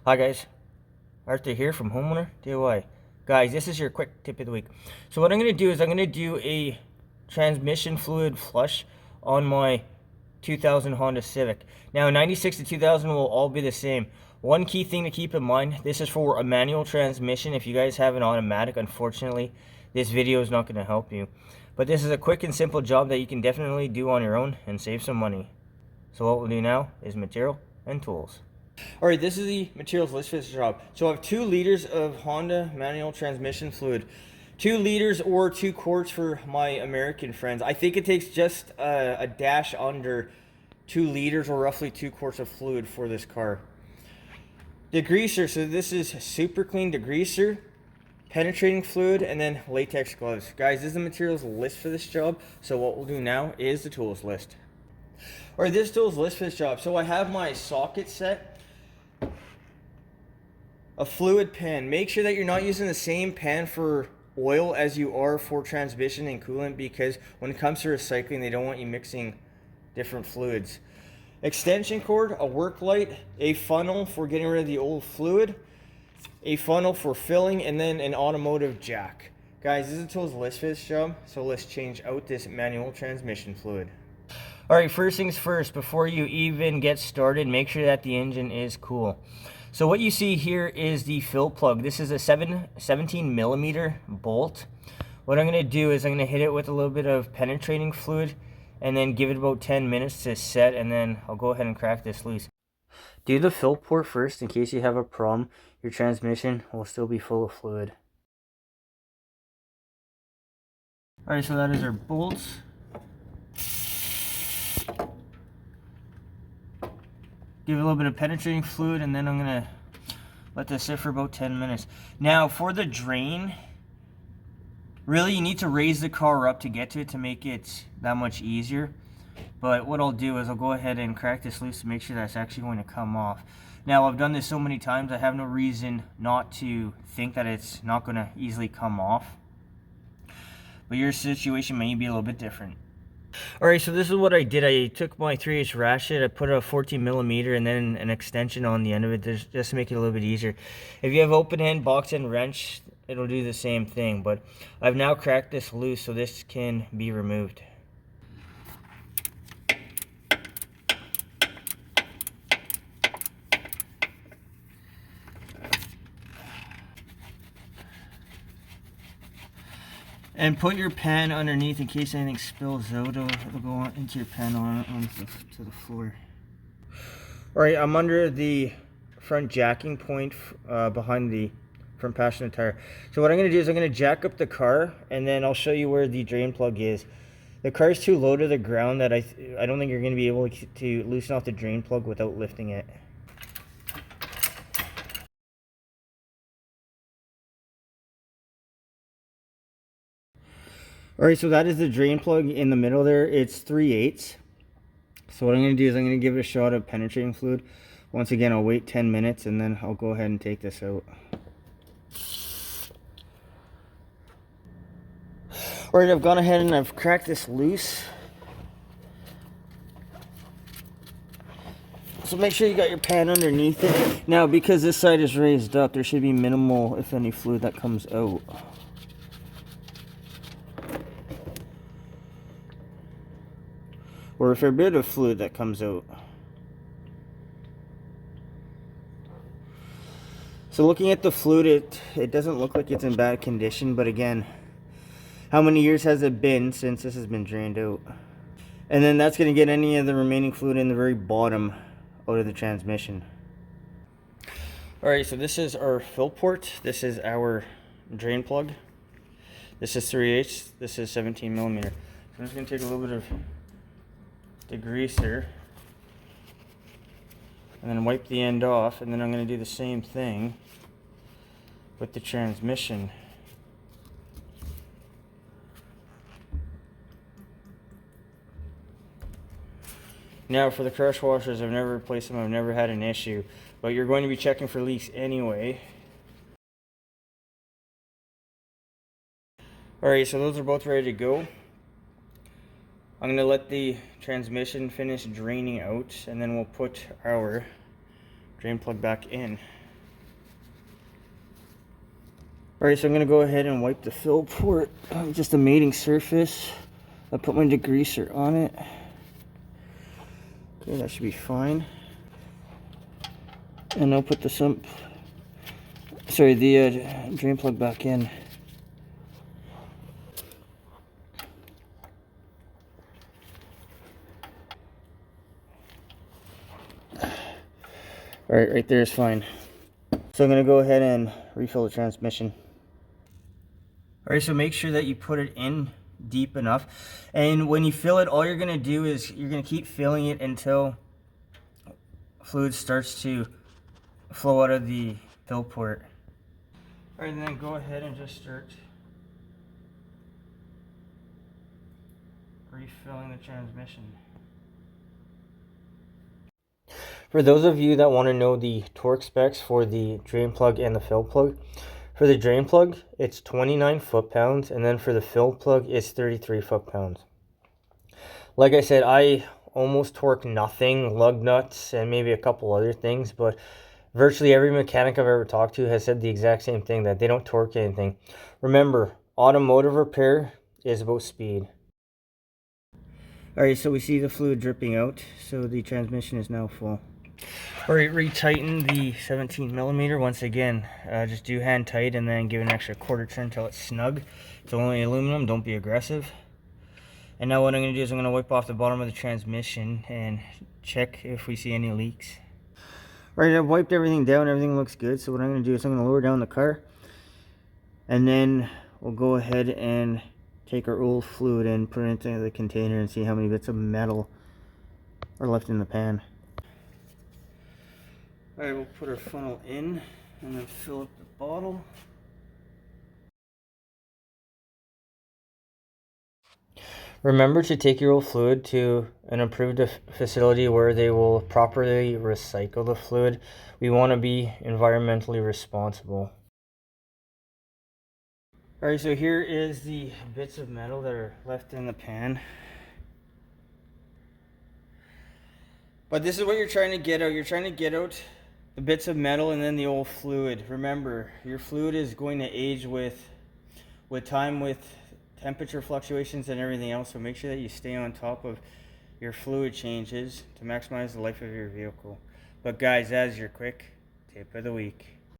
Hi guys, Arthur here from Homeowner DIY. Guys, this is your quick tip of the week. So what I'm going to do is I'm going to do a transmission fluid flush on my 2000 Honda Civic. Now 96 to 2000 will all be the same. One key thing to keep in mind, this is for a manual transmission. If you guys have an automatic, unfortunately, this video is not going to help you. But this is a quick and simple job that you can definitely do on your own and save some money. So what we'll do now is material and tools. Alright, this is the materials list for this job. So I have 2 liters of Honda manual transmission fluid. 2 liters or 2 quarts for my American friends. I think it takes just a dash under 2 liters or roughly 2 quarts of fluid for this car. Degreaser, so this is Superclean degreaser, penetrating fluid, and then latex gloves. Guys, this is the materials list for this job. So what we'll do now is the tools list. Alright, this tools list for this job. So I have my socket set. A fluid pan. Make sure that you're not using the same pan for oil as you are for transmission and coolant, because when it comes to recycling, they don't want you mixing different fluids. Extension cord, a work light, a funnel for getting rid of the old fluid, a funnel for filling, and then an automotive jack. Guys, this is the tools list for this job, so let's change out this manual transmission fluid. Alright, first things first, before you even get started, make sure that the engine is cool. So what you see here is the fill plug. This is a 17 millimeter bolt. What I'm going to do is I'm going to hit it with a little bit of penetrating fluid and then give it about 10 minutes to set, and then I'll go ahead and crack this loose. Do the fill port first in case you have a problem. Your transmission will still be full of fluid. Alright, so that is our bolts. Give it a little bit of penetrating fluid, and then I'm going to let this sit for about 10 minutes. Now, for the drain, really you need to raise the car up to get to it to make it that much easier. But what I'll do is I'll go ahead and crack this loose to make sure that's actually going to come off. Now, I've done this so many times, I have no reason not to think that it's not going to easily come off. But your situation may be a little bit different. Alright, so this is what I did. I took my 3/8 ratchet, I put a 14 millimeter and then an extension on the end of it just to make it a little bit easier. If you have open end, box end wrench, it'll do the same thing. But I've now cracked this loose so this can be removed. And put your pan underneath in case anything spills out. It'll go into your pan onto the floor. Alright, I'm under the front jacking point behind the front passenger tire. So what I'm going to do is I'm going to jack up the car, and then I'll show you where the drain plug is. The car is too low to the ground that I don't think you're going to be able to loosen off the drain plug without lifting it. Alright, so that is the drain plug in the middle there. It's 3/8. So what I'm going to do is I'm going to give it a shot of penetrating fluid. Once again, I'll wait 10 minutes and then I'll go ahead and take this out. Alright, I've gone ahead and I've cracked this loose. So make sure you got your pan underneath it. Now, because this side is raised up, there should be minimal, if any, fluid that comes out. Or a fair bit of fluid that comes out. So looking at the fluid, it doesn't look like it's in bad condition, but again, how many years has it been since this has been drained out? And then that's going to get any of the remaining fluid in the very bottom out of the transmission. Alright, so this is our fill port. This is our drain plug. This is 3/8. This is 17 millimeter. So I'm just going to take a little bit of degreaser and then wipe the end off, and then I'm going to do the same thing with the transmission. Now for the crush washers, I've never replaced them, I've never had an issue, but you're going to be checking for leaks anyway. Alright, so those are both ready to go. I'm going to let the transmission finish draining out, and then we'll put our drain plug back in. Alright, so I'm going to go ahead and wipe the fill port, just a mating surface. I'll put my degreaser on it. Okay, that should be fine. And I'll put the drain plug back in. Alright, right there is fine. So I'm going to go ahead and refill the transmission. Alright, so make sure that you put it in deep enough. And when you fill it, all you're going to do is you're going to keep filling it until fluid starts to flow out of the fill port. Alright, and then go ahead and just start refilling the transmission. For those of you that want to know the torque specs for the drain plug and the fill plug, for the drain plug it's 29 foot-pounds, and then for the fill plug it's 33 foot-pounds. Like I said, I almost torque nothing, lug nuts and maybe a couple other things, but virtually every mechanic I've ever talked to has said the exact same thing, that they don't torque anything. Remember, automotive repair is about speed. Alright, so we see the fluid dripping out, so the transmission is now full. Alright, retighten the 17mm once again. Just do hand tight and then give an extra quarter turn until it's snug. It's only aluminum, don't be aggressive. And now what I'm going to do is I'm going to wipe off the bottom of the transmission and check if we see any leaks. Alright, I've wiped everything down, everything looks good. So what I'm going to do is I'm going to lower down the car. And then we'll go ahead and take our old fluid and put it into the container and see how many bits of metal are left in the pan. Alright, we'll put our funnel in and then fill up the bottle. Remember to take your old fluid to an approved facility where they will properly recycle the fluid. We want to be environmentally responsible. Alright, so here is the bits of metal that are left in the pan. But this is what you're trying to get out. You're trying to get out the bits of metal and then the old fluid. Remember, your fluid is going to age with time, with temperature fluctuations and everything else. So make sure that you stay on top of your fluid changes to maximize the life of your vehicle. But guys, that is your quick tip of the week.